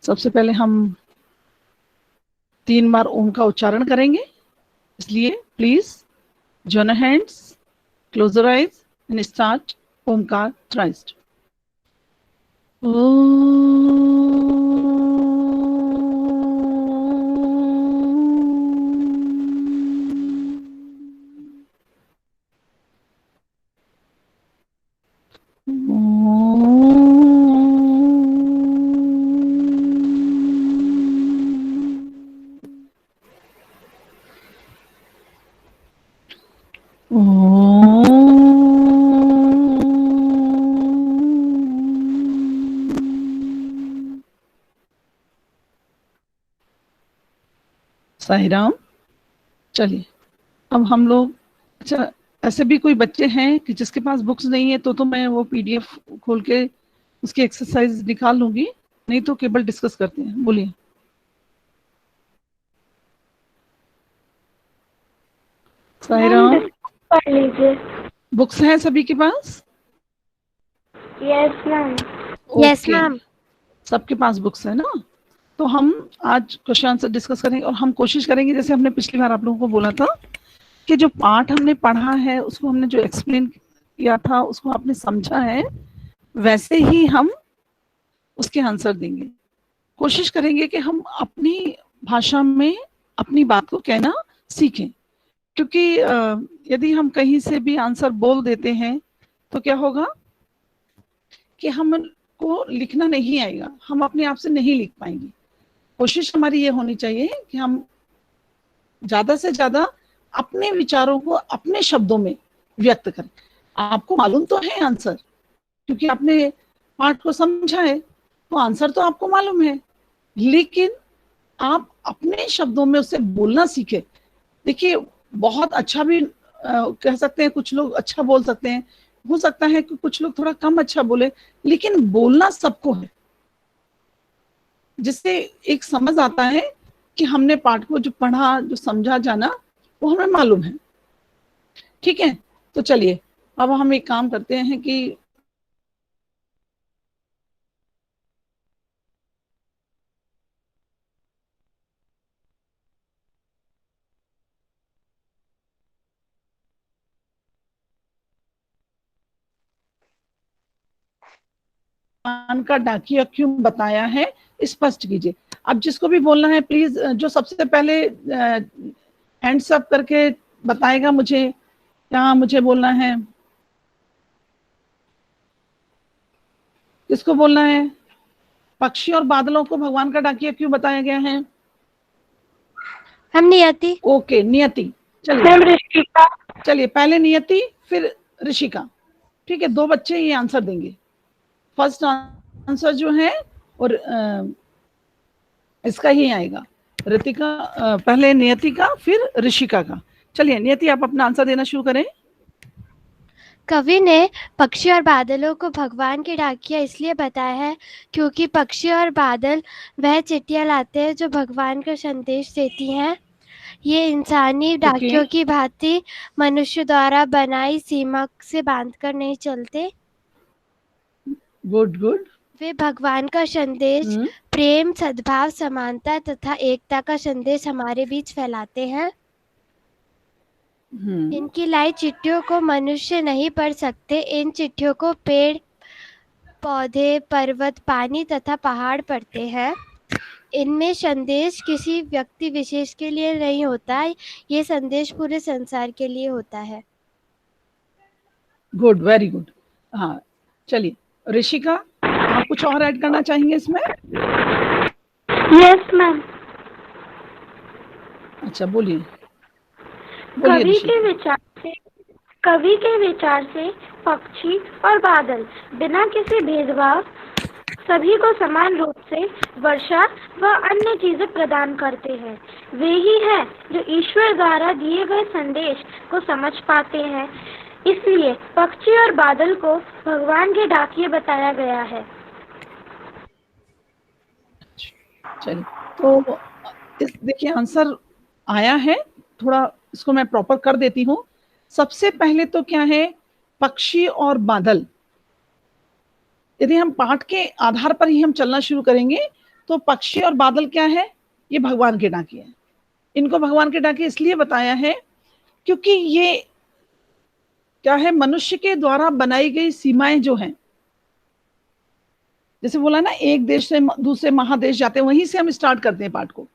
सबसे पहले हम 3 बार ओम का उच्चारण करेंगे, इसलिए please join your hands, close your eyes and start Omkar thrice. Sai Ram. चलिए अब हम लोग, अच्छा ऐसे भी कोई बच्चे हैं कि जिसके पास बुक्स नहीं है तो मैं वो पीडीएफ खोल के उसकी एक्सरसाइज निकाल लूंगी, नहीं तो केवल डिस्कस करते हैं। बोलिए। साई मैम राम। डिस्कस कर लीजिए। बुक्स हैं सभी के पास? Yes ma'am. Yes okay, ma'am. सबके पास बुक्स है ना? तो हम आज क्वेश्चन आंसर डिस्कस करेंगे और हम कोशिश करेंगे, जैसे हमने पिछली बार आप लोगों को बोला था कि जो पाठ हमने पढ़ा है उसको हमने जो एक्सप्लेन किया था उसको आपने समझा है, वैसे ही हम उसके आंसर देंगे। कोशिश करेंगे कि हम अपनी भाषा में अपनी बात को कहना सीखें, क्योंकि यदि हम कहीं से भी आंसर बोल देते हैं तो क्या होगा कि हमको लिखना नहीं आएगा, हम अपने आप से नहीं लिख पाएंगे। कोशिश हमारी ये होनी चाहिए कि हम ज्यादा से ज्यादा अपने विचारों को अपने शब्दों में व्यक्त करें। आपको मालूम तो है आंसर, क्योंकि आपने पाठ को समझा है, तो आंसर तो आपको मालूम है, लेकिन आप अपने शब्दों में उसे बोलना सीखे। देखिए बहुत अच्छा भी कह सकते हैं, कुछ लोग अच्छा बोल सकते हैं, हो सकता है कि कुछ लोग थोड़ा कम अच्छा बोले, लेकिन बोलना सबको है, जिससे एक समझ आता है कि हमने पाठ को जो पढ़ा, जो समझा, जाना, वो हमें मालूम है। ठीक है, तो चलिए अब हम एक काम करते हैं कि भगवान का डाकिया क्यों बताया है, स्पष्ट कीजिए। अब जिसको भी बोलना है प्लीज, जो सबसे पहले हैंड्स अप करके बताएगा मुझे क्या मुझे बोलना है, किसको बोलना है? पक्षी और बादलों को भगवान का डाकिया क्यों बताया गया है? हम नियति। ओके, नियति। चलिए मैम ऋषिका। चलिए, पहले नियति फिर ऋषिका। ठीक है, 2 बच्चे ये आंसर देंगे। फर्स्ट आंसर जो है और इसका ही आएगा, ऋतिका पहले नियति का फिर ऋषिका का। चलिए नियति आप अपना आंसर देना शुरू करें। कवि ने पक्षी और बादलों को भगवान की डाकिया इसलिए बताया है क्योंकि पक्षी और बादल वह चिट्ठियां लाते हैं जो भगवान का संदेश देती हैं। ये इंसानी डाकियों की भांति मनुष्य द्वारा बनाई सीमा से बांधकर नहीं चलते। Good good. वे भगवान का संदेश, प्रेम, सद्भाव, समानता तथा एकता का संदेश हमारे बीच फैलाते हैं। इनकी लाई चिट्ठियों को मनुष्य नहीं पढ़ सकते। इन चिट्ठियों को पेड़ पौधे, पर्वत, पानी तथा पहाड़ पढ़ते हैं। इनमें संदेश किसी व्यक्ति विशेष के लिए नहीं होता, ये संदेश पूरे संसार के लिए होता है। Good, very good. हाँ चलिए ऋषिका, आप कुछ और ऐड करना चाहेंगे इसमें? Yes ma'am. अच्छा बोलिए। कवि के विचार से पक्षी और बादल बिना किसी भेदभाव सभी को समान रूप से वर्षा व अन्य चीजें प्रदान करते हैं। वे ही हैं जो ईश्वर द्वारा दिए गए संदेश को समझ पाते हैं। इसलिए पक्षी और बादल को भगवान के डाकिये बताया गया है। चलिए तो देखिए आंसर आया है, थोड़ा इसको मैं प्रॉपर कर देती हूँ। सबसे पहले तो क्या है, पक्षी और बादल। यदि हम पाठ के आधार पर ही हम चलना शुरू करेंगे तो पक्षी और बादल क्या है? ये भगवान के डाकिए हैं। इनको भगवान के डाकिए इसलिए बताया है क्योंकि ये क्या है, मनुष्य के द्वारा बनाई गई सीमाएं जो हैं, जैसे बोला ना एक देश से दूसरे महादेश जाते हैं, वहीं से हम स्टार्ट करते हैं पाठ को।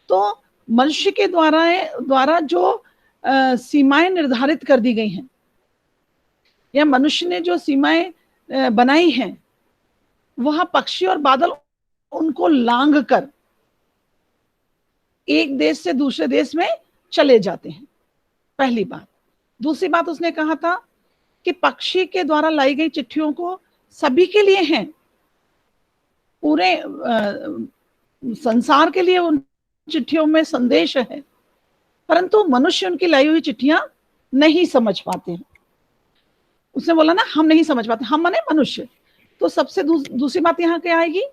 तो मनुष्य के द्वारा जो सीमाएं निर्धारित कर दी गई हैं, या मनुष्य ने जो सीमाएं बनाई हैं, वह पक्षी और बादल उनको लांघ कर एक देश से दूसरे देश में चले जाते हैं, पहली बात। दूसरी बात उसने कहा था कि पक्षी के द्वारा लाई गई चिट्ठियों को सभी के लिए हैं, पूरे संसार के लिए उन चिट्ठियों में संदेश है, परंतु मनुष्य उनकी लाई हुई चिट्ठियां नहीं समझ पाते हैं। उसने बोला ना हम नहीं समझ पाते, हम माने मनुष्य। तो सबसे दूसरी बात यहाँ क्या आएगी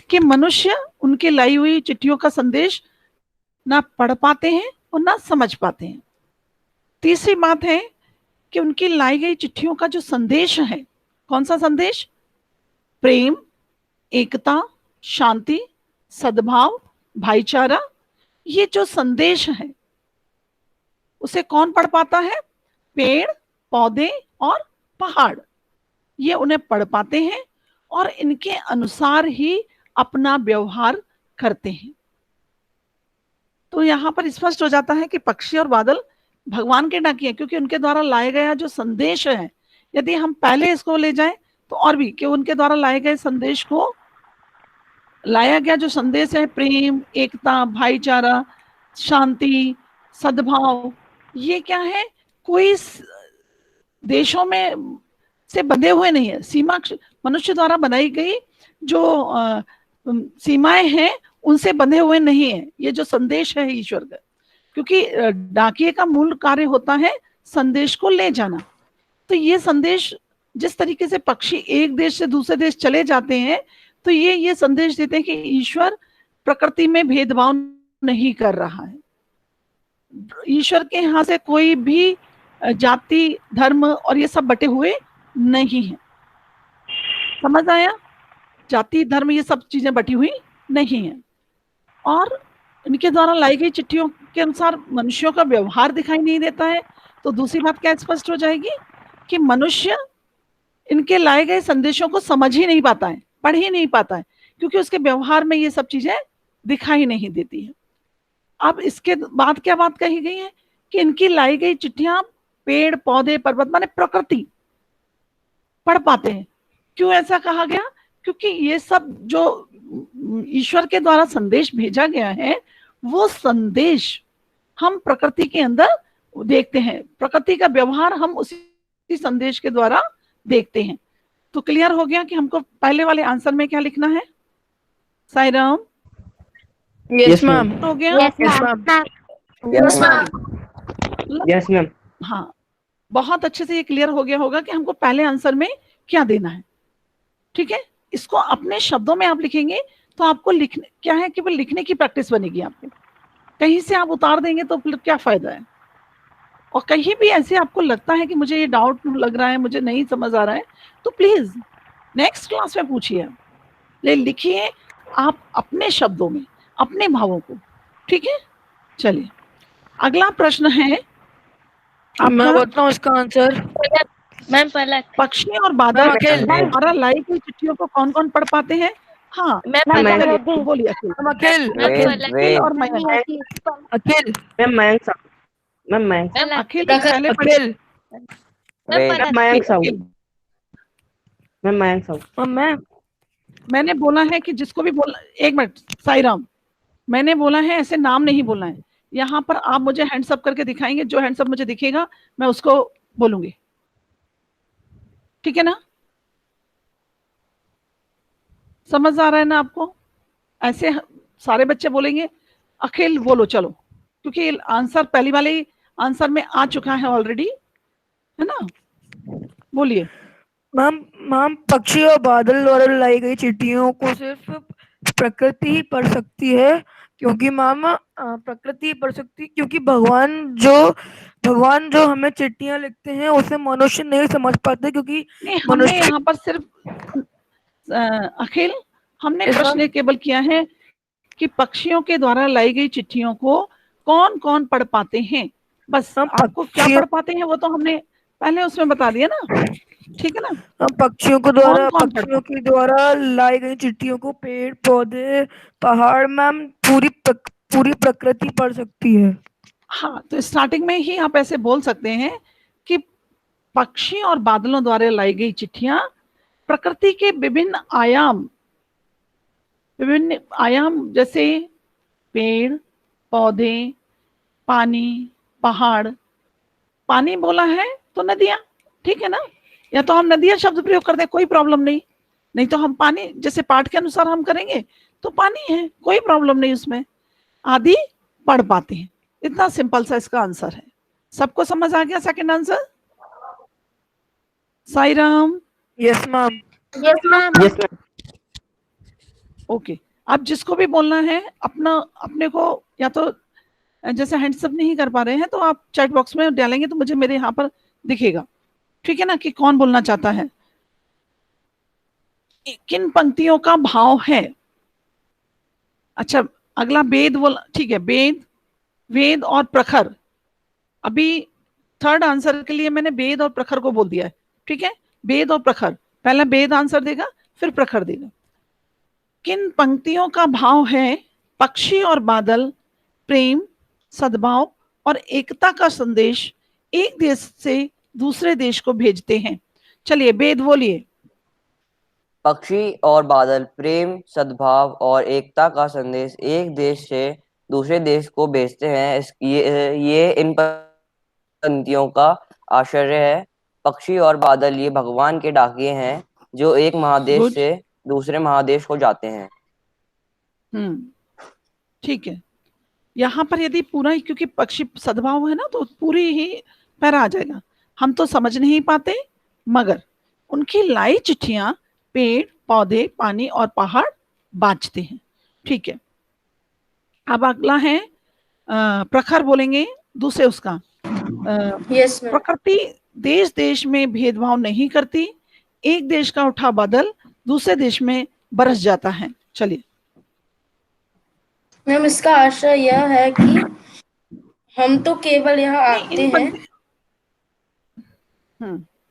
कि मनुष्य उनके लाई हुई चिट्ठियों का संदेश ना पढ़ पाते हैं और ना समझ पाते हैं। तीसरी बात है कि उनकी लाई गई चिट्ठियों का जो संदेश है, कौन सा संदेश? प्रेम, एकता, शांति, सद्भाव, भाईचारा, ये जो संदेश है उसे कौन पढ़ पाता है? पेड़, पौधे और पहाड़, ये उन्हें पढ़ पाते हैं और इनके अनुसार ही अपना व्यवहार करते हैं। तो यहां पर स्पष्ट हो जाता है कि पक्षी और बादल भगवान के डाकिए हैं, क्योंकि उनके द्वारा लाया गया जो संदेश है, यदि हम पहले इसको ले जाएं तो और भी कि उनके द्वारा लाए गए संदेश को, लाया गया जो संदेश है प्रेम, एकता, भाईचारा, शांति, सद्भाव, ये क्या है? कोई देशों में से बंधे हुए नहीं है। सीमा मनुष्य द्वारा बनाई गई जो सीमाएं हैं उनसे बंधे हुए नहीं है। ये जो संदेश है ईश्वर का, क्योंकि डाकिये का मूल कार्य होता है संदेश को ले जाना। तो ये संदेश जिस तरीके से पक्षी एक देश से दूसरे देश चले जाते हैं, तो ये संदेश देते हैं कि ईश्वर प्रकृति में भेदभाव नहीं कर रहा है। ईश्वर के यहाँ से कोई भी जाति, धर्म और ये सब बटे हुए नहीं है। समझ आया? जाति, धर्म, ये सब चीजें बटी हुई नहीं है। और इनके द्वारा लाई गई चिट्ठियों के अनुसार मनुष्यों का व्यवहार दिखाई नहीं देता है। तो दूसरी बात क्या स्पष्ट हो जाएगी कि मनुष्य इनके लाए गए संदेशों को समझ ही नहीं पाता है, पढ़ ही नहीं पाता है, क्योंकि उसके व्यवहार में ये सब चीजें दिखाई नहीं देती है। अब इसके बाद क्या बात कही गई है कि इनकी लाई गई चिट्ठियां पेड़, पौधे, पर्वत माने प्रकृति पढ़ पाते हैं। क्यों ऐसा कहा गया? क्योंकि ये सब जो ईश्वर के द्वारा संदेश भेजा गया है, वो संदेश हम प्रकृति के अंदर देखते हैं, प्रकृति का व्यवहार हम उसी संदेश के द्वारा देखते हैं। तो क्लियर हो गया कि हमको पहले वाले आंसर में क्या लिखना है? Sai Ram, yes ma'am. हो गया? Yes ma'am. हाँ, बहुत अच्छे से ये क्लियर हो गया होगा कि हमको पहले आंसर में क्या देना है। ठीक है, इसको अपने शब्दों में आप लिखेंगे तो आपको लिखने क्या है कि वो लिखने की प्रैक्टिस बनेगी आपको। कहीं से आप उतार देंगे तो फिर क्या फायदा है। और कहीं भी ऐसे आपको लगता है कि मुझे ये डाउट लग रहा है, मुझे नहीं समझ आ रहा है, तो प्लीज नेक्स्ट क्लास में पूछिए, लिखिए आप अपने शब्दों में, अपने भावों को। ठीक है, चलिए अगला प्रश्न है मैं बताऊं इसका आंसर? मैम पलक। पक्षी और बादल हमारा लाई गई चिट्ठियों को कौन कौन पढ़ पाते हैं? हाँ, बोलिए अखिल। अखिल और मयंक। अखिल अखिल पहले पढ़े। मैंने बोला है कि जिसको भी बोला, एक मिनट साईं राम, मैंने बोला है ऐसे नाम नहीं बोलना है। यहाँ पर आप मुझे हैंड्स अप करके दिखाएंगे, जो हैंड्स अप मुझे दिखेगा मैं उसको बोलूंगी। ठीक है ना? समझ आ रहा है ना आपको? ऐसे सारे बच्चे बोलेंगे अखिल बोलो चलो, क्योंकि आंसर पहली वाले आंसर में आ चुका है ऑलरेडी, है ना? बोलिए। मैम पक्षी और बादल द्वारा लाई गई चिट्ठियों को सिर्फ प्रकृति ही पढ़ सकती है, क्योंकि मैम प्रकृति पढ़ सकती, क्योंकि भगवान जो हमें चिट्ठियां लिखते हैं उसे मनुष्य नहीं समझ पाते, क्योंकि हमने यहाँ पर सिर्फ अखिल हमने प्रश्न केवल किया है कि पक्षियों के द्वारा लाई गई चिट्ठियों को कौन कौन पढ़ पाते हैं। बस हम आपको क्या पक्षियों पढ़ पाते हैं वो तो हमने पहले उसमें बता दिया ना, ठीक है ना। हम पक्षियों को कौन द्वारा कौन पढ़ पक्षियों पाते के द्वारा लाई गई चिट्ठियों को पेड़ पौधे पहाड़ मैम पूरी प्रकृति पढ़ सकती है। हाँ, तो स्टार्टिंग में ही आप ऐसे बोल सकते हैं कि पक्षी और बादलों द्वारा लाई गई चिट्ठियां प्रकृति के विभिन्न आयाम जैसे पेड़ पौधे पानी पहाड़। पानी बोला है तो नदियां, ठीक है ना, या तो हम नदियां शब्द प्रयोग कर दें, कोई प्रॉब्लम नहीं। नहीं तो हम पानी जैसे पाठ के अनुसार हम करेंगे तो पानी है, कोई प्रॉब्लम नहीं उसमें। आदि पढ़ पाते हैं। इतना सिंपल सा इसका आंसर है। सबको समझ आ गया second answer? Sai Ram. Yes ma'am. Yes ma'am. Okay, अब जिसको भी बोलना है अपने को, या तो जैसे हैंड्स अप नहीं कर पा रहे हैं तो आप चैट बॉक्स में डालेंगे तो मुझे मेरे यहाँ पर दिखेगा, ठीक है ना, कि कौन बोलना चाहता है। किन पंक्तियों का भाव है? अच्छा, अगला वेद बोल, ठीक है, वेद और प्रखर। अभी थर्ड आंसर के लिए मैंने वेद और प्रखर को बोल दिया है, ठीक है। वेद और प्रखर, पहला वेद आंसर देगा फिर प्रखर देगा। किन पंक्तियों का भाव है पक्षी और बादल प्रेम सद्भाव और एकता का संदेश एक देश से दूसरे देश को भेजते हैं? चलिए वेद बोलिए। पक्षी और बादल प्रेम सद्भाव और एकता का संदेश एक देश से दूसरे देश को भेजते हैं। ये इन पंक्तियों का आश्चर्य है। पक्षी और बादल ये भगवान के डाकिये हैं जो एक महादेश Good. से दूसरे महादेश को जाते हैं। ठीक है, यहाँ पर यदि पूरा ही, क्योंकि पक्षी सद्भाव है ना तो पूरी ही पैरा आ जाएगा, हम तो समझ नहीं पाते, मगर उनकी लाई चिट्ठियां पेड़ पौधे पानी और पहाड़ बांचते हैं, ठीक है। अब अगला है प्रखर बोलेंगे दूसरे उसका। Yes ma'am. प्रकृति देश देश में भेदभाव नहीं करती, एक देश का उठा बादल दूसरे देश में बरस जाता है। चलिए मैम, इसका आशय यह है कि हम तो केवल यहाँ आते हैं।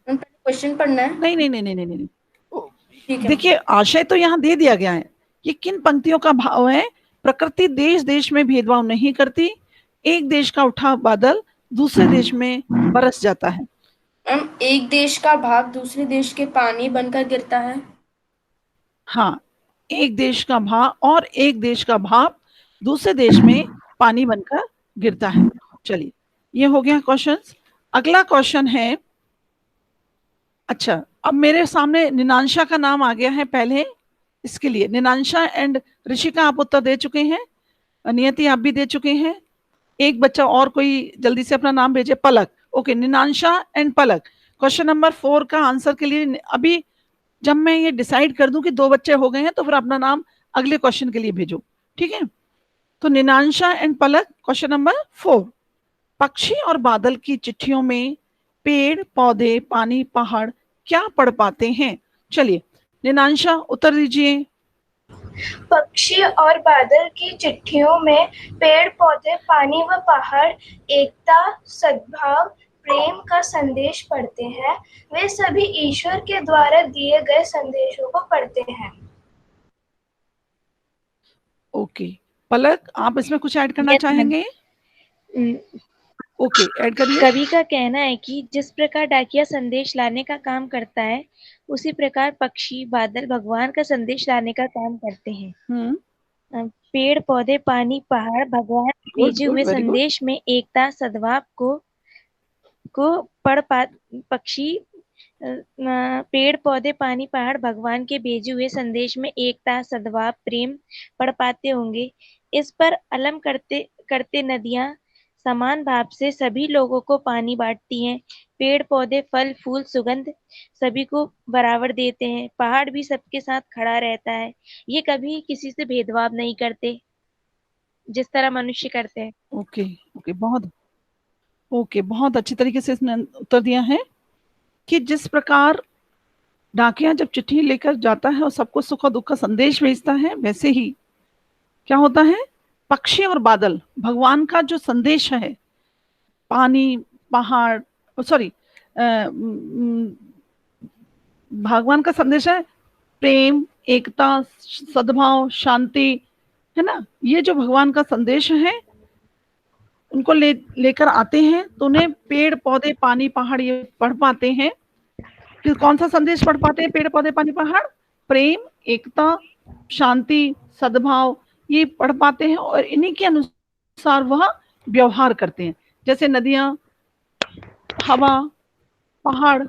क्वेश्चन पढ़ना है? नहीं नहीं नहीं नहीं नहीं नहीं, ठीक है। देखिए आशय तो यहाँ दे दिया गया है। ये किन पंक्तियों का भाव है? प्रकृति देश देश में भेदभाव नहीं करती, एक देश का उठा बादल दूसरे देश में बरस जाता है। मैम, एक देश का भाग दूसरे देश के पानी बनकर गिरता है। हाँ, एक देश का भाव और एक देश का भाव दूसरे देश में पानी बनकर गिरता है। चलिए ये हो गया क्वेश्चन। अगला क्वेश्चन है, अच्छा अब मेरे सामने निनांशा का नाम आ गया है पहले, इसके लिए निनांशा एंड ऋषिका आप उत्तर दे चुके हैं, नियति आप भी दे चुके हैं। एक बच्चा और कोई जल्दी से अपना नाम भेजे, Palak. Okay, Ninansha and Palak question number 4 का आंसर के लिए अभी जब मैं ये डिसाइड कर दूं कि 2 बच्चे हो गए हैं तो फिर अपना नाम अगले क्वेश्चन के लिए भेजो, ठीक है। तो निनांशा एंड पलक क्वेश्चन नंबर 4, पक्षी और बादल की चिट्ठियों में पेड़ पौधे पानी पहाड़ क्या पढ़ पाते हैं? चलिए निनांशा उत्तर दीजिए। पक्षी और बादल की चिट्ठियों में पेड़ पौधे पानी व पहाड़ एकता सद्भाव प्रेम का संदेश पढ़ते हैं। वे सभी ईश्वर के द्वारा दिए गए संदेशों को पढ़ते हैं। ओके, पलक आप इसमें कुछ ऐड करना चाहेंगे? ओके, ऐड करिए। कवि का कहना है कि जिस प्रकार डाकिया संदेश लाने का काम करता है, उसी प्रकार पक्षी बादल भगवान का संदेश लाने का काम करते हैं। पेड़ पौधे पानी पहाड़ भगवान के भेजे हुए संदेश में एकता सद्भाव को पक्षी पेड़ पौधे पानी पहाड़ भगवान के भेजे हुए संदेश में एकता सद्भाव प्रेम पढ़ पाते होंगे। इस पर अलम करते करते नदियां समान भाव से सभी लोगों को पानी बांटती हैं। पेड़ पौधे फल फूल सुगंध सभी को बराबर देते हैं। पहाड़ भी सबके साथ खड़ा रहता है। ये कभी किसी से भेदभाव नहीं करते जिस तरह मनुष्य करते हैं। ओके, बहुत अच्छी तरीके से इसने उत्तर दिया है कि जिस प्रकार डाकिया जब चिट्ठी लेकर जाता है और सबको सुख और दुख का संदेश भेजता है, वैसे ही क्या होता है? पक्षी और बादल भगवान का जो संदेश है, पानी, पहाड़, सॉरी, भगवान का संदेश है प्रेम, एकता, सद्भाव, शांति, है ना। ये जो भगवान का संदेश है उनको लेकर आते हैं, तो उन्हें पेड़ पौधे पानी पहाड़ ये पढ़ पाते हैं। कि कौन सा संदेश पढ़ पाते हैं पेड़ पौधे पानी पहाड़? प्रेम, एकता, शांति, सद्भाव, ये पढ़ पाते हैं और इन्हीं के अनुसार वह व्यवहार करते हैं। जैसे नदियां, हवा, पहाड़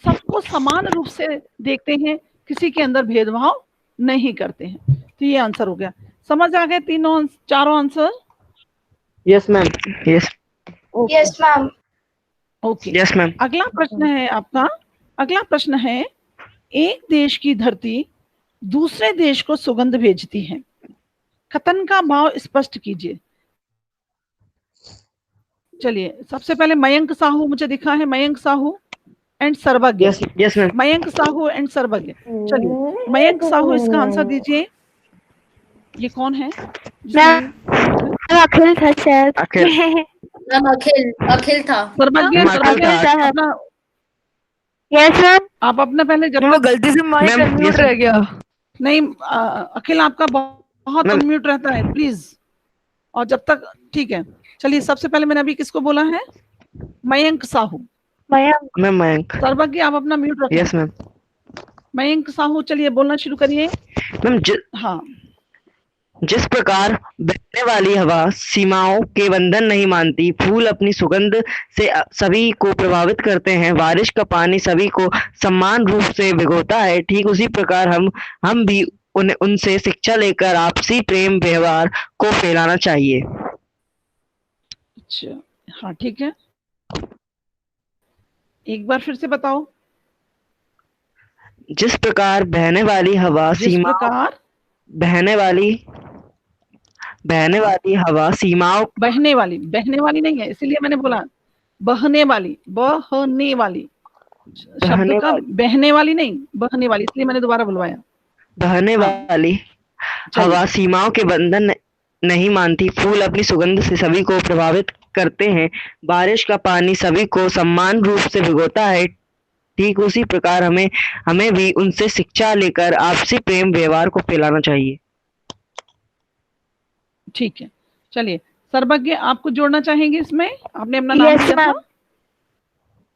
सबको समान रूप से देखते हैं, किसी के अंदर भेदभाव नहीं करते हैं। तो ये आंसर हो गया। समझ आ गए चारों answer? Yes ma'am. Yes yes ma'am. Okay, yes ma'am. अगला प्रश्न है आपका। अगला प्रश्न है, एक देश की धरती दूसरे देश को सुगंध भेजती है, कथन का भाव स्पष्ट कीजिए। चलिए, सबसे पहले मयंक साहू मुझे दिखा है, मयंक साहू एंड सर्वज्ञ। Yes ma'am. Mayank Sahu and सर्वज्ञ। चलिए मयंक साहू इसका आंसर दीजिए। ये कौन है? अखिल था शायद। अखिल था। सर्वज्ञ अपना, यस मैम। आप अपना पहले वो गलती से माइक मैम, अनम्यूट yes, रह गया। नहीं, अखिल आपका बहुत मैम। अनम्यूट रहता है प्लीज। और जब तक, ठीक है, चलिए सबसे पहले मैंने अभी किसको बोला है? मयंक साहू। मैम मयंक। सर्वज्ञ आप अपना म्यूट रखिए। Yes ma'am. मयंक साहू चलिए बोलना शुरू करिए। मैम हाँ, जिस प्रकार बहने वाली हवा सीमाओं के बंधन नहीं मानती, फूल अपनी सुगंध से सभी को प्रभावित करते हैं, बारिश का पानी सभी को समान रूप से भिगोता है, ठीक उसी प्रकार हम भी उनसे शिक्षा लेकर आपसी प्रेम व्यवहार को फैलाना चाहिए। अच्छा, हाँ ठीक है, एक बार फिर से बताओ। जिस प्रकार बहने वाली हवा बहने वाली हवा सीमाओं, बहने वाली नहीं है, इसीलिए मैंने बोला बहने वाली शब्द का, बहने वाली नहीं, बहने वाली, इसलिए मैंने दोबारा बुलवाया। बहने वाली हवा सीमाओं के बंधन नहीं मानती, फूल अपनी सुगंध से सभी को प्रभावित करते हैं, बारिश का पानी सभी को समान रूप से भिगोता है, ठीक उसी प्रकार हमें भी उनसे शिक्षा लेकर आपसी प्रेम व्यवहार को फैलाना चाहिए। ठीक है, चलिए सर्वज्ञ आपको जोड़ना चाहेंगे इसमें? आपने अपना नाम दिया था।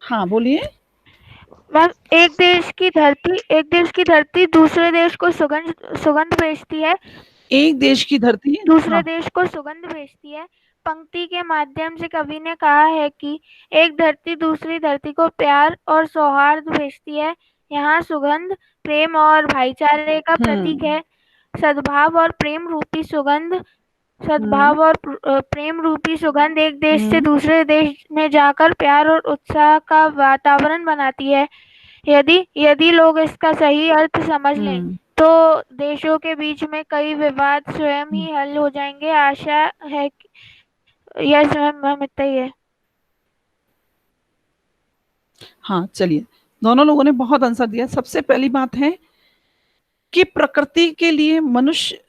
हाँ बोलिए। मैम, एक देश की धरती दूसरे देश को सुगंध भेजती है। एक देश की धरती दूसरे देश को सुगंध भेजती है। पंक्ति के माध्यम से कवि ने कहा है कि एक धरती दूसरी धरती को प्यार और सौहार्द भेजती है। यहाँ सुगंध प्रेम और भाईचारे का प्रतीक है। सद्भाव और प्रेम रूपी सुगंध एक देश से दूसरे देश में जाकर प्यार और उत्साह का वातावरण बनाती है। यदि लोग इसका सही अर्थ समझ लें तो देशों के बीच में कई विवाद स्वयं ही हल हो जाएंगे। आशा है कि यस मैम, इतना ही है। हाँ चलिए, दोनों लोगों ने बहुत आंसर दिया। सबसे पहली बात है कि प्रकृति के लिए मनुष्य,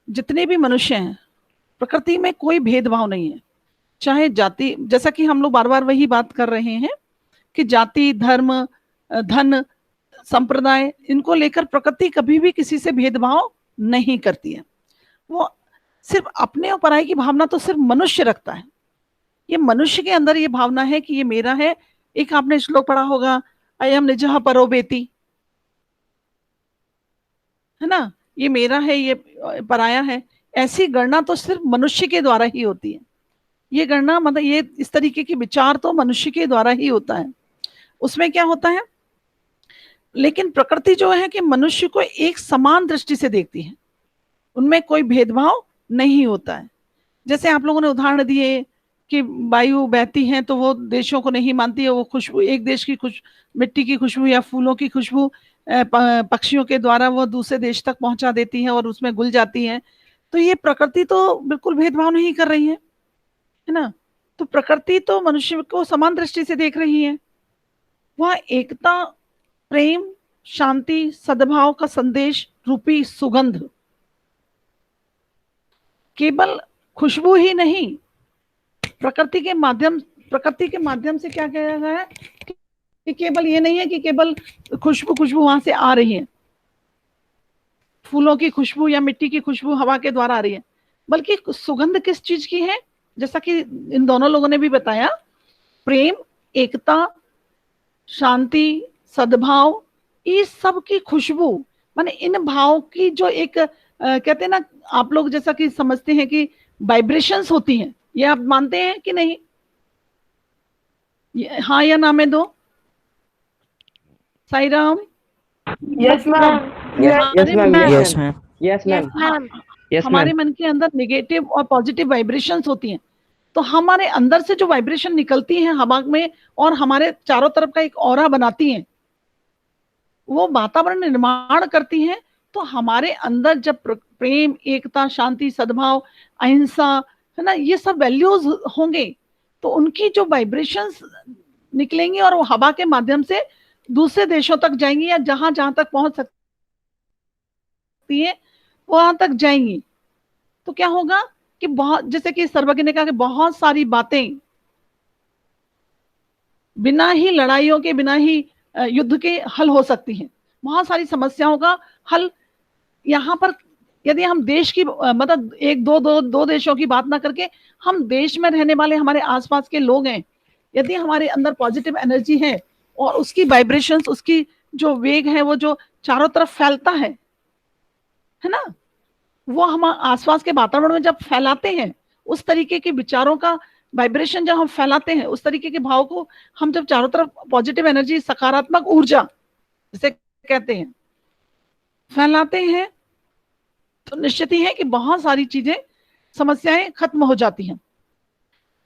जितने भी मनुष्य हैं, प्रकृति में कोई भेदभाव नहीं है, चाहे जाति, जैसा कि हम लोग बार बार वही बात कर रहे हैं कि जाति, धर्म, धन, संप्रदाय, इनको लेकर प्रकृति कभी भी किसी से भेदभाव नहीं करती है। वो सिर्फ अपने और पराई की भावना तो सिर्फ मनुष्य रखता है। ये मनुष्य के अंदर ये भावना है कि ये मेरा है। एक आपने श्लोक पढ़ा होगा, अयम निजः परो बेति, है ना, ये मेरा है, ये पराया है। ऐसी गणना तो सिर्फ मनुष्य के द्वारा ही होती है। ये गणना मतलब ये इस तरीके के विचार तो मनुष्य के द्वारा ही होता है। उसमें क्या होता है, लेकिन प्रकृति जो है कि मनुष्य को एक समान दृष्टि से देखती है, उनमें कोई भेदभाव नहीं होता है। जैसे आप लोगों ने उदाहरण दिए कि वायु बहती है तो वो देशों को नहीं मानती है, वो खुशबू, एक देश की मिट्टी की खुशबू या फूलों की खुशबू पक्षियों के द्वारा वो दूसरे देश तक पहुंचा देती है और उसमें घुल जाती है। तो ये प्रकृति तो बिल्कुल भेदभाव नहीं कर रही है ना। तो प्रकृति तो मनुष्य को समान दृष्टि से देख रही है। वह एकता, प्रेम, शांति, सद्भाव का संदेश रूपी सुगंध केवल खुशबू ही नहीं, प्रकृति के माध्यम से क्या किया गया है कि केवल ये नहीं है कि केवल खुशबू वहां से आ रही है, फूलों की खुशबू या मिट्टी की खुशबू हवा के द्वारा आ रही है, बल्कि सुगंध किस चीज की है, जैसा कि इन दोनों लोगों ने भी बताया, प्रेम, एकता, शांति, सद्भाव, इस सब की खुशबू, माने इन भाव की जो एक कहते हैं ना, आप लोग जैसा कि समझते हैं कि वाइब्रेशंस होती हैं, ये आप मानते हैं कि नहीं? हाँ या ना में दो। Sai Ram. Yes ma'am. Yes ma'am. Yes ma'am. Yes ma'am. Yes हमारे मैम। मन के अंदर नेगेटिव और पॉजिटिव वाइब्रेशंस होती हैं, तो हमारे अंदर से जो वाइब्रेशन निकलती हैं हवा में और हमारे चारों तरफ का एक ऑरा बनाती हैं, वो वातावरण निर्माण करती हैं। तो हमारे अंदर जब प्रेम, एकता, शांति, सद्भाव, अहिंसा, है ना, ये सब वैल्यूज होंगे, तो उनकी जो वाइब्रेशंस निकलेंगी और वो हवा के माध्यम से दूसरे देशों तक जाएंगी, या जहां जहां तक पहुंच सकती है वहां तक जाएंगी। तो क्या होगा कि बहुत, जैसे कि सर्वज्ञ ने कहा कि बहुत सारी बातें बिना ही लड़ाइयों के, बिना ही युद्ध के हल हो सकती हैं। बहुत सारी समस्याओं का हल यहाँ पर, यदि हम देश की मतलब एक दो देशों की बात ना करके, हम देश में रहने वाले हमारे आसपास के लोग हैं, यदि हमारे अंदर पॉजिटिव एनर्जी है और उसकी वाइब्रेशंस, उसकी जो वेग है, वो जो चारों तरफ फैलता है ना, वो हम आसपास के वातावरण में जब फैलाते हैं, उस तरीके के विचारों का वाइब्रेशन जब हम फैलाते हैं, उस तरीके के भाव को हम जब चारों तरफ पॉजिटिव एनर्जी, सकारात्मक ऊर्जा जिसे कहते हैं, फैलाते हैं, तो निश्चित ही है कि बहुत सारी चीजें, समस्याएं खत्म हो जाती हैं,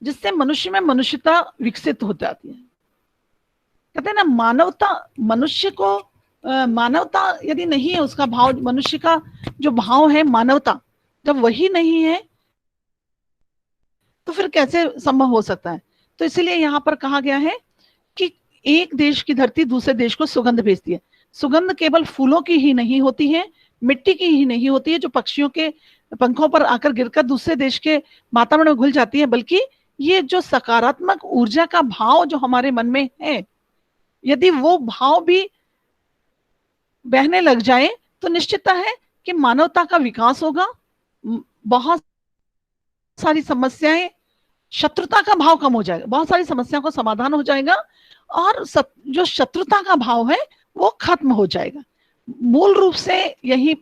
जिससे मनुष्य में मनुष्यता विकसित हो जाती है। कहते हैं ना, मानवता, मनुष्य को मानवता यदि नहीं है, उसका भाव, मनुष्य का जो भाव है मानवता, जब वही नहीं है तो फिर कैसे संभव हो सकता है? तो इसीलिए यहाँ पर कहा गया है कि एक देश की धरती दूसरे देश को सुगंध भेजती है। सुगंध केवल फूलों की ही नहीं होती है, मिट्टी की ही नहीं होती है जो पक्षियों के पंखों पर आकर गिरकर दूसरे देश के वातावरण में घुल जाती है, बल्कि ये जो सकारात्मक ऊर्जा का भाव जो हमारे मन में है, यदि वो भाव भी बहने लग जाए तो निश्चितता है कि मानवता का विकास होगा, बहुत सारी समस्याएं, शत्रुता का भाव कम हो जाएगा, बहुत सारी समस्याओं का समाधान हो जाएगा, और जो शत्रुता का भाव है वो खत्म हो जाएगा। मूल रूप से यही,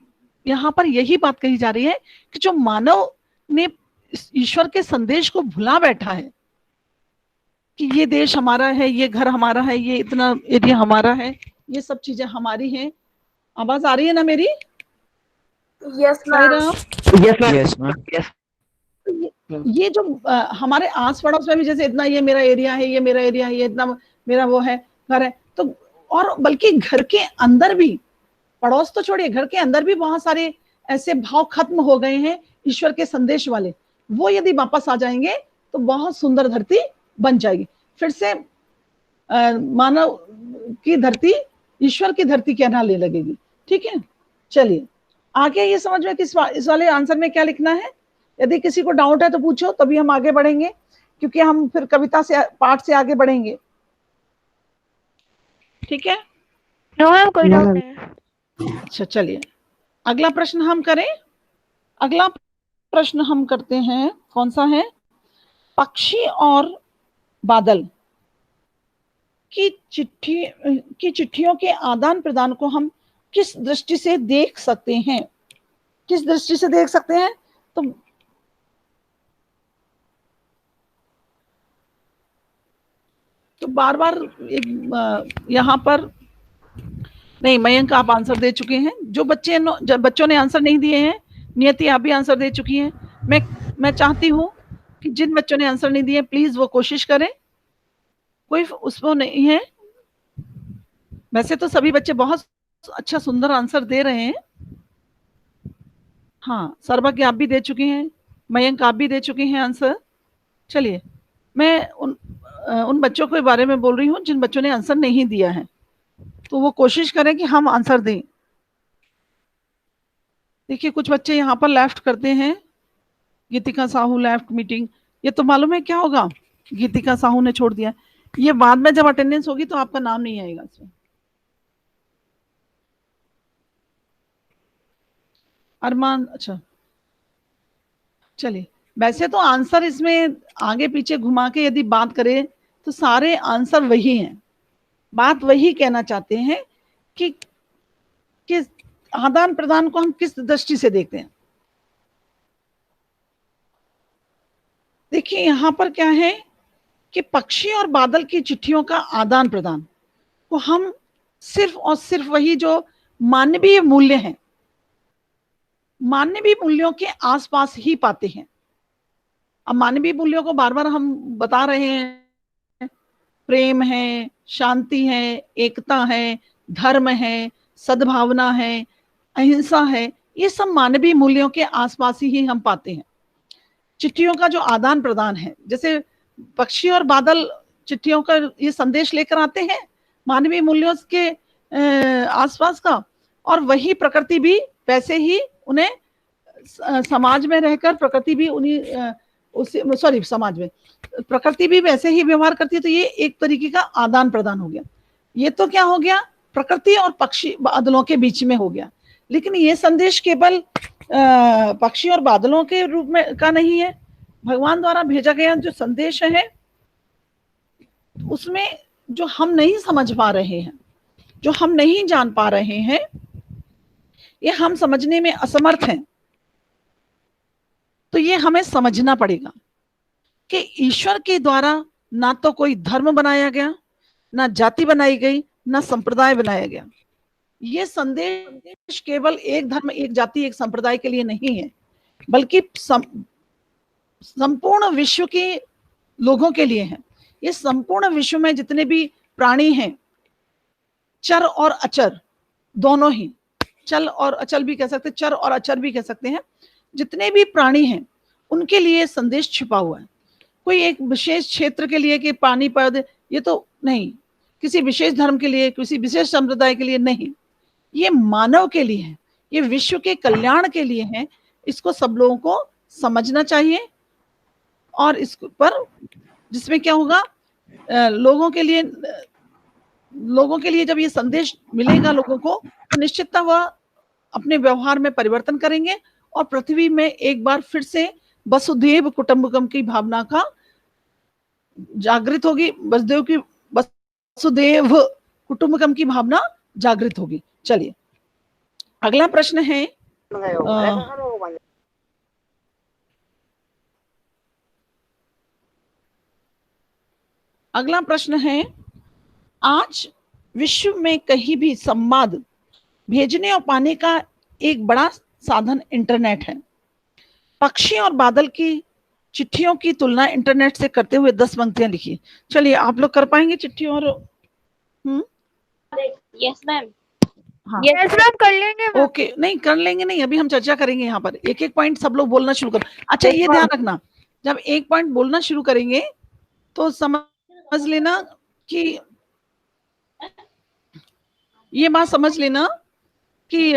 यहाँ पर यही बात कही जा रही है कि जो मानव ने ईश्वर के संदेश को भुला बैठा है कि ये देश हमारा है, ये घर हमारा है, ये इतना एरिया हमारा है, ये सब चीजें हमारी हैं। आवाज आ रही है ना मेरी? Yes ma'am. Yes ma'am. Yes. ये जो हमारे आस पड़ोस में भी, जैसे इतना ये मेरा एरिया है, ये मेरा एरिया है, ये इतना मेरा वो है, घर है, तो और बल्कि घर के अंदर भी, पड़ोस तो छोड़िए, घर के अंदर भी बहुत सारे ऐसे भाव खत्म हो गए हैं ईश्वर के संदेश वाले, वो यदि वापस आ जाएंगे तो बहुत सुंदर धरती बन जाएगी, फिर से मानव की धरती ईश्वर की धरती कहलाने लगेगी। ठीक है, चलिए आगे ये समझ में कि इस वाले आंसर में क्या लिखना है। यदि किसी को डाउट है तो पूछो, तभी हम आगे बढ़ेंगे, क्योंकि हम फिर कविता से, पाठ से आगे बढ़ेंगे। ठीक है? नो मैम, कोई डाउट नहीं। अच्छा, चलिए अगला प्रश्न हम करें। अगला प्रश्न हम करते हैं, कौन सा है? पक्षी और बादल की चिट्ठियों के आदान प्रदान को हम किस दृष्टि से देख सकते हैं? किस दृष्टि से देख सकते हैं? तो बार बार यहाँ पर नहीं, मयंक आप आंसर दे चुके हैं। जो बच्चों ने आंसर नहीं दिए हैं, नियति आप भी आंसर दे चुकी हैं। मैं चाहती हूँ कि जिन बच्चों ने आंसर नहीं दिए प्लीज वो कोशिश करें, कोई उसमें नहीं है। वैसे तो सभी बच्चे बहुत अच्छा सुंदर आंसर दे रहे हैं। हाँ, सर्वज्ञ आप भी दे चुके हैं, मयंक आप भी दे चुके हैं आंसर। चलिए, मैं उन बच्चों के बारे में बोल रही हूँ जिन बच्चों ने आंसर नहीं दिया है, तो वो कोशिश करें कि हम आंसर दें। देखिए, कुछ बच्चे यहाँ पर लेफ्ट करते हैं, गीतिका साहू लेफ्ट मीटिंग, ये तो मालूम है क्या होगा, गीतिका साहू ने छोड़ दिया। ये बाद में जब अटेंडेंस होगी तो आपका नाम नहीं आएगा इसमें। अरमान, अच्छा चलिए, वैसे तो आंसर इसमें आगे पीछे घुमा के यदि बात करें तो सारे आंसर वही हैं, बात वही कहना चाहते हैं कि आदान प्रदान को हम किस दृष्टि से देखते हैं। देखिए यहां पर क्या है कि पक्षी और बादल की चिट्ठियों का आदान प्रदान को हम सिर्फ और सिर्फ वही जो मानवीय मूल्य हैं, मानवीय मूल्यों के आसपास ही पाते हैं। अब मानवीय मूल्यों को बार बार हम बता रहे हैं, प्रेम है, शांति है, एकता है, धर्म है, सद्भावना है, अहिंसा है, ये सब मानवीय मूल्यों के आसपास ही हम पाते हैं। चिट्ठियों का जो आदान प्रदान है, जैसे पक्षी और बादल चिट्ठियों का ये संदेश लेकर आते हैं मानवीय मूल्यों के आसपास का, और वही प्रकृति भी वैसे ही उन्हें समाज में रहकर प्रकृति भी उन्हीं सॉरी समाज में प्रकृति भी वैसे ही व्यवहार करती है। तो ये एक तरीके का आदान प्रदान हो गया। ये तो क्या हो गया, प्रकृति और पक्षी बादलों के बीच में हो गया। लेकिन ये संदेश केवल पक्षी और बादलों के रूप में का नहीं है, भगवान द्वारा भेजा गया जो संदेश है उसमें जो हम नहीं समझ पा रहे हैं, जो हम नहीं जान पा रहे हैं, ये हम समझने में असमर्थ हैं, तो ये हमें समझना पड़ेगा कि ईश्वर के द्वारा ना तो कोई धर्म बनाया गया, ना जाति बनाई गई, ना संप्रदाय बनाया गया। ये संदेश केवल एक धर्म, एक जाति, एक संप्रदाय के लिए नहीं है, बल्कि संपूर्ण विश्व के लोगों के लिए है। ये संपूर्ण विश्व में जितने भी प्राणी हैं, चर और अचर दोनों ही, चल और अचल भी कह सकते हैं, चर और अचर भी कह सकते हैं, जितने भी प्राणी हैं उनके लिए संदेश छिपा हुआ है। कोई एक विशेष क्षेत्र के लिए कि पानी पौधे, ये तो नहीं, किसी विशेष धर्म के लिए, किसी विशेष संप्रदाय के लिए नहीं, ये मानव के लिए है, ये विश्व के कल्याण के लिए है। इसको सब लोगों को समझना चाहिए, और इस पर जिसमें क्या होगा, लोगों के लिए जब ये संदेश मिलेगा लोगों को, तो निश्चितता वह अपने व्यवहार में परिवर्तन करेंगे और पृथ्वी में एक बार फिर से वसुधैव कुटुंबकम की भावना का जागृत होगी, वसुधैव कुटुंबकम की भावना जागृत होगी। चलिए अगला प्रश्न है, अगला प्रश्न है, आज विश्व में कहीं भी संवाद भेजने और पाने का एक बड़ा साधन इंटरनेट है। पक्षी और बादल की चिट्ठियों की तुलना इंटरनेट से करते हुए 10 पंक्तियां लिखिए। चलिए आप लोग कर पाएंगे चिट्ठी और यस मैम। हाँ यस मैम, कर लेंगे मैम। ओके, नहीं कर लेंगे नहीं, अभी हम चर्चा करेंगे। यहाँ पर एक एक पॉइंट सब लोग बोलना शुरू कर। अच्छा ये ध्यान रखना, जब एक पॉइंट बोलना शुरू करेंगे तो समझ लेना कि ये बात समझ लेना कि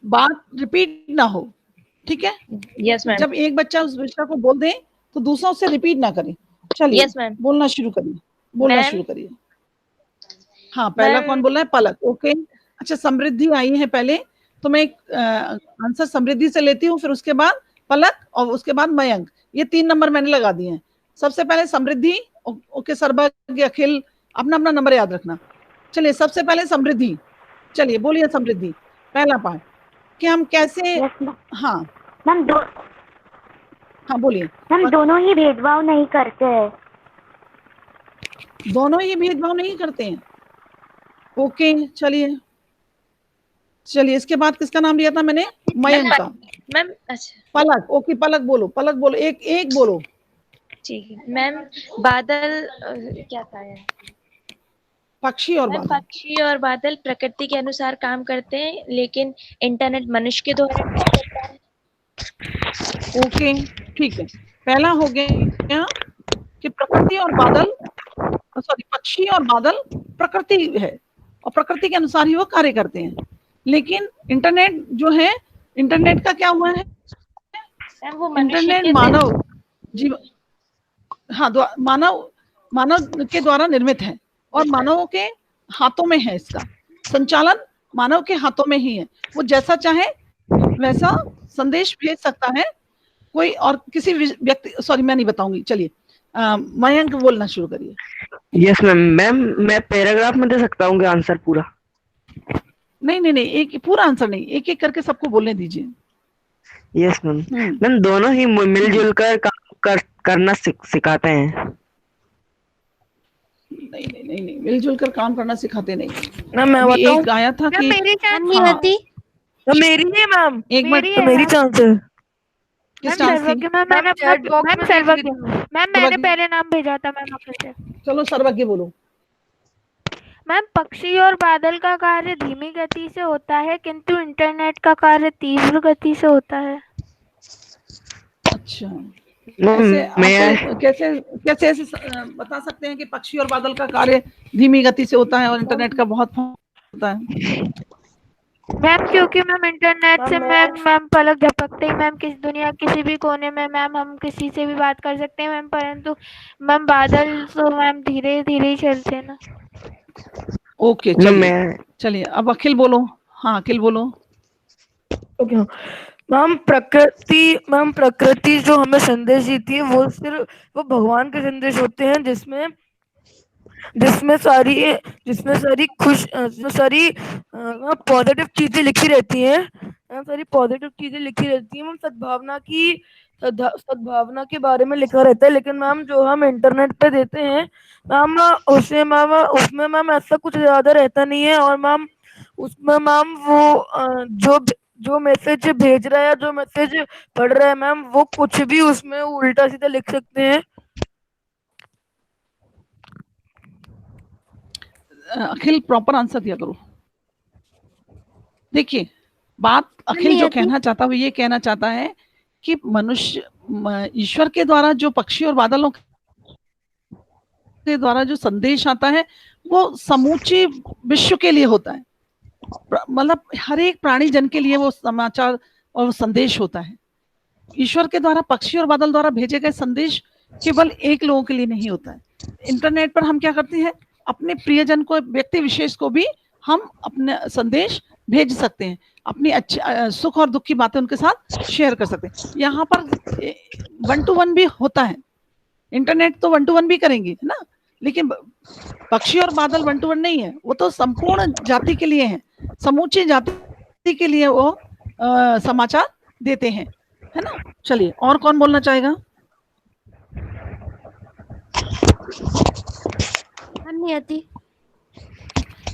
बात रिपीट ना हो, ठीक है? Yes ma'am. जब एक बच्चा उस विषय को बोल दे तो दूसरा उससे रिपीट ना करे। चलिए यस मैम। बोलना शुरू करिए, बोलना शुरू करिए। हाँ, पहला कौन बोल रहा है? पलक। ओके, अच्छा समृद्धि आई है पहले, तो मैं आंसर समृद्धि से लेती हूँ, फिर उसके बाद पलक और उसके बाद मयंक। ये 3 नंबर मैंने लगा दिए हैं। सबसे पहले समृद्धि। ओके, सर्वज्ञ, अखिल, अपना अपना नंबर याद रखना। चलिए सबसे पहले समृद्धि, चलिए बोलिए समृद्धि, पहला पार्ट कि हम कैसे। हाँ मैम हाँ बोलिए। हम दोनों ही भेदभाव नहीं करते हैं। दोनों ही भेदभाव नहीं करते हैं। ओके चलिए इसके बाद किसका नाम लिया था मैंने? मयंक का। मैम अच्छा पलक। ओके पलक बोलो, पलक बोलो, एक एक बोलो। ठीक है मैम। बादल क्या था यार? पक्षी और बादल। पक्षी और बादल प्रकृति के अनुसार काम करते हैं, लेकिन इंटरनेट मनुष्य के द्वारा काम करता है। ओके ठीक है, पहला हो गया कि प्रकृति और बादल, सॉरी पक्षी और बादल प्रकृति है और प्रकृति के अनुसार ही वो कार्य करते हैं। लेकिन इंटरनेट जो है, इंटरनेट का क्या हुआ है? मैम वो मनुष्य इंटरनेट के मानव जीवन, हाँ, मानव के द्वारा निर्मित है और मानव के हाथों में है। इसका संचालन मानव के हाथों में ही है। वो जैसा चाहे वैसा संदेश भेज सकता है। कोई और किसी व्यक्ति, सॉरी मैं नहीं बताऊंगी, चलिए मयंक बोलना शुरू करिए। Yes ma'am. मैम मैं पैराग्राफ में दे सकता हूँ आंसर पूरा? नहीं, एक पूरा आंसर नहीं, एक एक करके सबको बोलने दीजिए। Yes ma'am. मैम दोनों ही मिलजुल कर काम करना सिखाते हैं। नहीं, मिलजुल कर काम करना सिखाते नहीं। मैं बताऊं? एक आया था कि मेरी चांस नहीं होती। मेरी नहीं मैम, एक मिनट, मेरी चांस है। किस चांस थी? मैंने पहले नाम भेजा था मैम आपके से। चलो सर्वज्ञ बोलो। मैम पक्षी और बादल का कार्य धीमी गति से होता है, किंतु इंटरनेट का कार्य तीव्र गति से होता है। अच्छा, कैसे ऐसे बता सकते हैं कि पक्षी और बादल का कार्य धीमी गति से होता है और इंटरनेट का बहुत होता है? मैम क्योंकि मैम इंटरनेट से मैम पलक झपकते ही मैम दुनिया किसी भी कोने में मैम हम किसी से भी बात कर सकते हैं मैम, परंतु मैम बादल तो मैम धीरे धीरे ही चलते हैं ना। ओके, चलिए अब अखिल बोलो। हाँ अखिल बोलो। ओके मैम, प्रकृति जो हमें संदेश देती है वो भगवान के संदेश होते हैं, जिसमें सारी पॉजिटिव चीजें लिखी रहती हैं। मैम सद्भावना के बारे में लिखा रहता है। लेकिन मैम जो हम इंटरनेट पे देते हैं मैम, उसमें मैम ऐसा कुछ ज्यादा रहता नहीं है। और मैम उसमें मैम वो जो मैसेज भेज रहा है या जो मैसेज पढ़ रहा है मैम, वो कुछ भी उसमें उल्टा सीधा लिख सकते हैं। अखिल प्रॉपर आंसर दिया करो। देखिए बात अखिल जो कहना चाहता है वो ये कहना चाहता है कि मनुष्य, ईश्वर के द्वारा जो पक्षी और बादलों के द्वारा जो संदेश आता है वो समूचे विश्व के लिए होता है। मतलब हर एक प्राणी जन के लिए वो समाचार और संदेश होता है। ईश्वर के द्वारा पक्षी और बादल द्वारा भेजे गए संदेश केवल एक लोगों के लिए नहीं होता है। इंटरनेट पर हम क्या करते हैं, अपने प्रियजन को, व्यक्ति विशेष को भी हम अपने संदेश भेज सकते हैं, अपनी अच्छी सुख और दुख की बातें उनके साथ शेयर कर सकते हैं। यहाँ पर 1 to 1 भी होता है। इंटरनेट तो 1 to 1 भी करेंगे, है ना, लेकिन पक्षी और बादल 1 to 1 नहीं है। वो तो संपूर्ण जाति के लिए है, समूची जाति के लिए वो समाचार देते हैं, है ना। चलिए और कौन बोलना चाहेगा?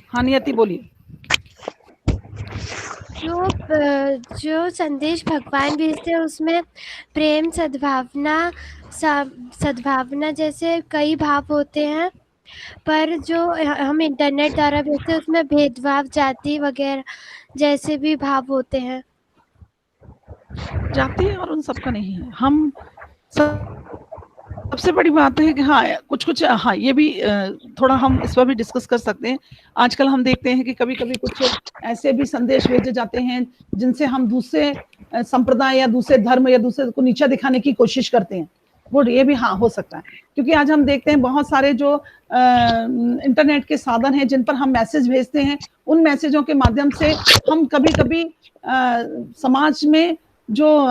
हाँ नियति बोलिए। जो संदेश भगवान भेजते हैं उसमें प्रेम, सद्भावना जैसे कई भाव होते हैं, पर जो हम इंटरनेट द्वारा भेजते हैं उसमें भेदभाव, जाति वगैरह जैसे भी भाव होते हैं। जाति और उन सबका नहीं है। हम सबसे बड़ी बात है कि हाँ कुछ हाँ ये भी थोड़ा हम इस पर भी डिस्कस कर सकते हैं। आजकल हम देखते हैं कि कभी कभी कुछ ऐसे भी संदेश भेजे जाते हैं जिनसे हम दूसरे संप्रदाय या दूसरे धर्म या दूसरे को नीचा दिखाने की कोशिश करते हैं। वो ये भी हाँ हो सकता है, क्योंकि आज हम देखते हैं बहुत सारे जो इंटरनेट के साधन हैं जिन पर हम मैसेज भेजते हैं, उन मैसेजों के माध्यम से हम कभी कभी समाज में जो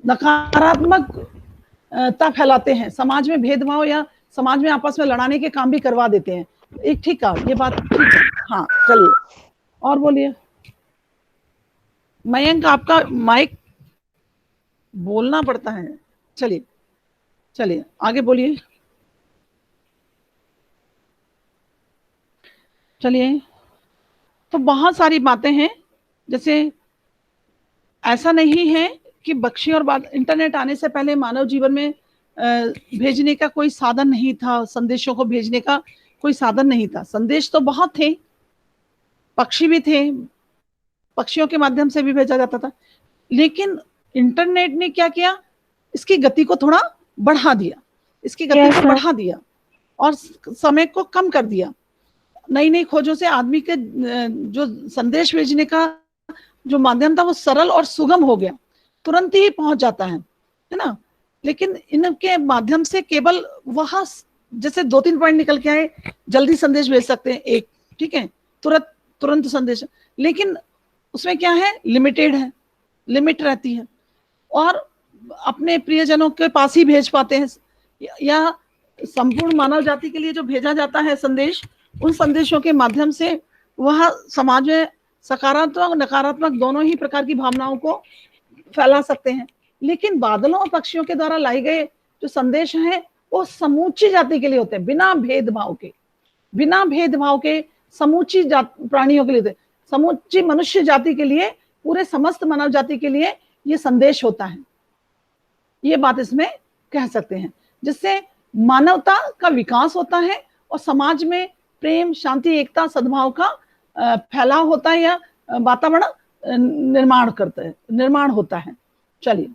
नकारात्मकता फैलाते हैं, समाज में भेदभाव या समाज में आपस में लड़ाने के काम भी करवा देते हैं। एक ठीक है, ये बात ठीक है। हाँ चलिए और बोलिए। मयंक आपका माइक बोलना पड़ता है। चलिए आगे बोलिए। चलिए, तो बहुत सारी बातें हैं, जैसे ऐसा नहीं है कि पक्षी और बादल, इंटरनेट आने से पहले मानव जीवन में भेजने का कोई साधन नहीं था, संदेशों को भेजने का कोई साधन नहीं था। संदेश तो बहुत थे, पक्षी भी थे, पक्षियों के माध्यम से भी भेजा जाता था, लेकिन इंटरनेट ने क्या किया, इसकी गति को थोड़ा बढ़ा दिया, और समय को कम कर दिया। नई नई खोजों से आदमी के जो संदेश भेजने का जो माध्यम था वो सरल और सुगम हो गया, तुरंत ही पहुंच जाता है ना। लेकिन इनके माध्यम से केवल वहां जैसे 2-3 पॉइंट निकल के आए, जल्दी संदेश भेज सकते हैं एक, ठीक है, तुरंत संदेश, लेकिन उसमें क्या है, लिमिटेड है, लिमिट रहती है, और अपने प्रियजनों के पास ही भेज पाते हैं, या संपूर्ण मानव जाति के लिए जो भेजा जाता है संदेश, उन संदेशों के माध्यम से वह समाज में सकारात्मक नकारात्मक दोनों ही प्रकार की भावनाओं को फैला सकते हैं। लेकिन बादलों और पक्षियों के द्वारा लाई गए जो संदेश हैं वो समूची जाति के लिए होते हैं, बिना भेदभाव के समूची प्राणियों के लिए होते हैं, समूची मनुष्य जाति के लिए, पूरे समस्त मानव जाति के लिए ये संदेश होता है। ये बात इसमें कह सकते हैं, जिससे मानवता का विकास होता है और समाज में प्रेम, शांति, एकता, सद्भाव का फैलाव होता है, या वातावरण निर्माण होता है। चलिए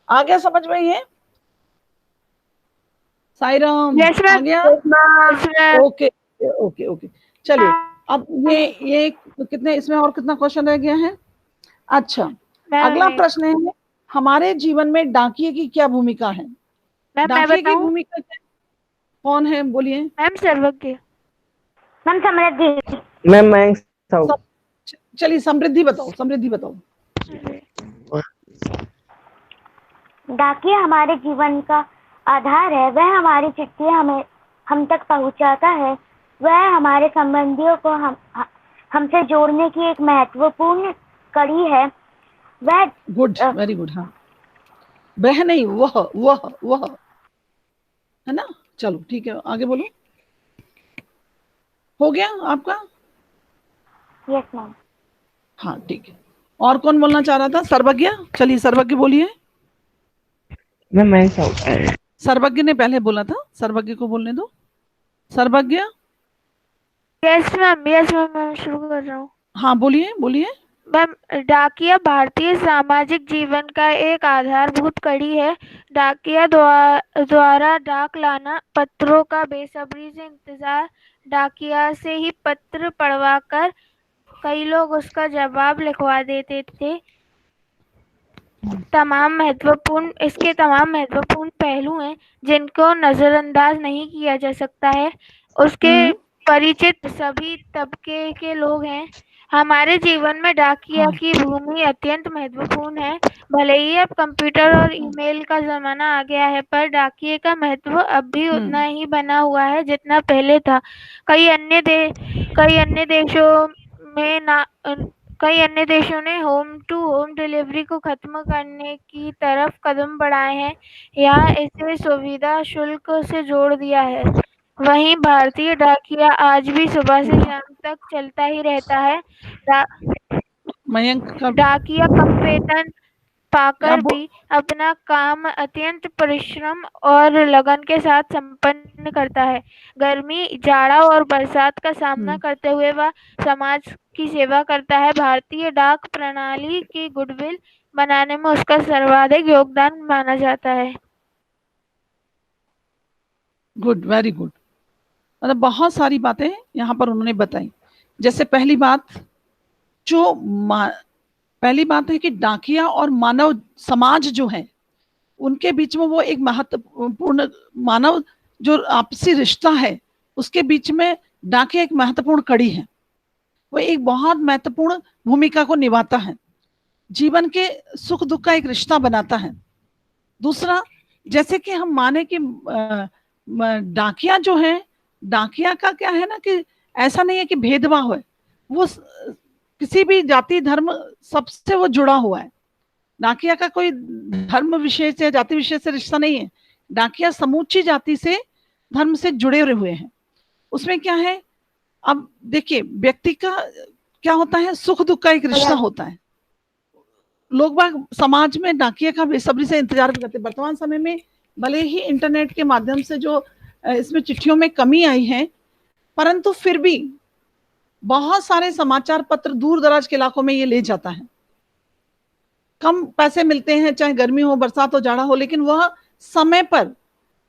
आगे समझ में ये साईराम आ गया? Okay okay okay. चलिए अब ये कितने, इसमें और कितना क्वेश्चन रह गया है? अच्छा, अगला प्रश्न है, हमारे जीवन में डाकिये की क्या भूमिका है? डाकिये की भूमिका क्या, कौन है, बोलिए। मैम सर्वज्ञ। मैम समृद्धि। मैं चलिए समृद्धि बताओ। डाकिया हमारे जीवन का आधार है। वह हमारी चिट्ठियां हम तक पहुंचाता है। वह हमारे संबंधियों को हमसे जोड़ने की एक महत्वपूर्ण कड़ी है। वह गुड, वेरी गुड। हाँ, वह नहीं, वह है ना। चलो ठीक है, आगे बोलो। हो गया आपका? Yes ma'am. हाँ ठीक है। और कौन बोलना चाह रहा था? सर्वज्ञ। चलिए सर्वज्ञ बोलिए। मैं सर्वज्ञ ने पहले बोला था, सर्वज्ञ को बोलने दो। सर्वज्ञ। यस मैम मैं शुरू कर रहा हूँ। हाँ बोलिए। मैम, डाकिया भारतीय सामाजिक जीवन का एक आधारभूत कड़ी है। डाकिया द्वारा डाक लाना, पत्रों का बेसब्री से इंतजार, डाकिया से ही पत्र पढ़वाकर कई लोग उसका जवाब लिखवा देते थे। इसके तमाम महत्वपूर्ण पहलू हैं जिनको नजरअंदाज नहीं किया जा सकता है। उसके परिचित सभी तबके के लोग हैं। हमारे जीवन में डाकिया की भूमि अत्यंत महत्वपूर्ण है। भले ही अब कंप्यूटर और ईमेल का जमाना आ गया है, पर डाकिये का महत्व अब भी उतना ही बना हुआ है जितना पहले था। कई अन्य देशों ने होम टू होम डिलीवरी को खत्म करने की तरफ कदम बढ़ाए हैं या इसे सुविधा शुल्क से जोड़ दिया है। वहीं भारतीय डाकिया आज भी सुबह से शाम तक चलता ही रहता है। डाकिया कम वेतन पाकर भी अपना काम अत्यंत परिश्रम और लगन के साथ संपन्न करता है। गर्मी, जाड़ा और बरसात का सामना करते हुए वह समाज की सेवा करता है। भारतीय डाक प्रणाली की गुडविल बनाने में उसका सर्वाधिक योगदान माना जाता है। Good, very good. मतलब बहुत सारी बातें यहाँ पर उन्होंने बताई। जैसे पहली बात है कि डाकिया और मानव समाज जो है उनके बीच में वो एक महत्वपूर्ण मानव जो आपसी रिश्ता है उसके बीच में डाकिया एक महत्वपूर्ण कड़ी है। वो एक बहुत महत्वपूर्ण भूमिका को निभाता है, जीवन के सुख दुख का एक रिश्ता बनाता है। दूसरा, जैसे कि हम माने कि डाकिया जो है, डाकिया का क्या है ना कि ऐसा नहीं है कि भेदभाव है, वो किसी भी जाति धर्म सबसे वो जुड़ा हुआ है। डाकिया का कोई धर्म विशेष या जाति विशेष से रिश्ता नहीं है। डाकिया समूची जाति से धर्म से जुड़े हुए हैं। उसमें क्या है, अब देखिए व्यक्ति का क्या होता है, सुख दुख का एक रिश्ता होता है। लोग बाग समाज में डाकिया का बेसब्री से इंतजार करते हैं। वर्तमान समय में भले ही इंटरनेट के माध्यम से जो इसमें चिट्ठियों में कमी आई है, परंतु फिर भी बहुत सारे समाचार पत्र दूर दराज के इलाकों में ये ले जाता है। कम पैसे मिलते हैं, चाहे गर्मी हो, बरसात हो, जाड़ा हो, लेकिन वह समय पर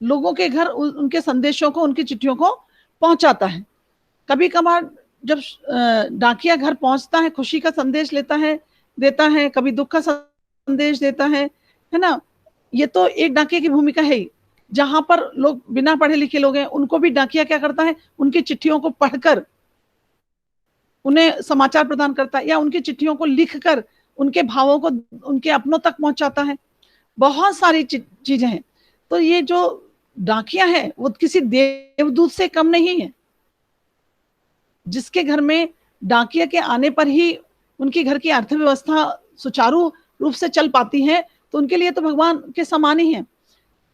लोगों के घर उनके संदेशों को, उनकी चिट्ठियों को पहुंचाता है। कभी कभार जब डाकिया घर पहुंचता है, खुशी का संदेश लेता है देता है, कभी दुख का संदेश देता है ना। ये तो एक डाकिया की भूमिका है ही। जहां पर लोग बिना पढ़े लिखे लोग हैं, उनको भी डाकिया क्या करता है, उनकी चिट्ठियों को पढ़कर उन्हें समाचार प्रदान करता है, या उनकी चिट्ठियों को लिखकर उनके भावों को उनके अपनों तक पहुंचाता है। बहुत सारी चीजें हैं। तो ये जो डाकिया है वो किसी देवदूत से कम नहीं है। जिसके घर में डाकिया के आने पर ही उनकी घर की अर्थव्यवस्था सुचारू रूप से चल पाती है, तो उनके लिए तो भगवान के समान ही है।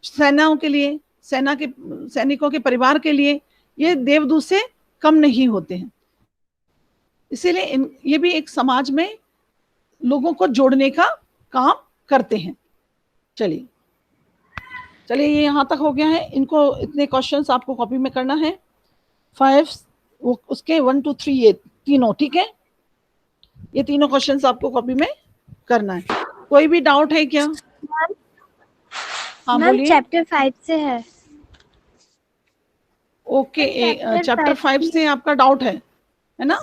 सेनाओं के लिए, सेना के सैनिकों के परिवार के लिए ये देवदूत से कम नहीं होते हैं। इसीलिए ये भी एक समाज में लोगों को जोड़ने का काम करते हैं। चलिए ये यहाँ तक हो गया है। इनको इतने क्वेश्चंस आपको कॉपी में करना है, 5 उसके 1 2 3 ये तीनों, ठीक है। ये तीनों क्वेश्चंस आपको कॉपी में करना है। कोई भी डाउट है क्या? हाँ बोलिए। चैप्टर 5 से है। ओके, चैप्टर 5 से आपका डाउट है ना?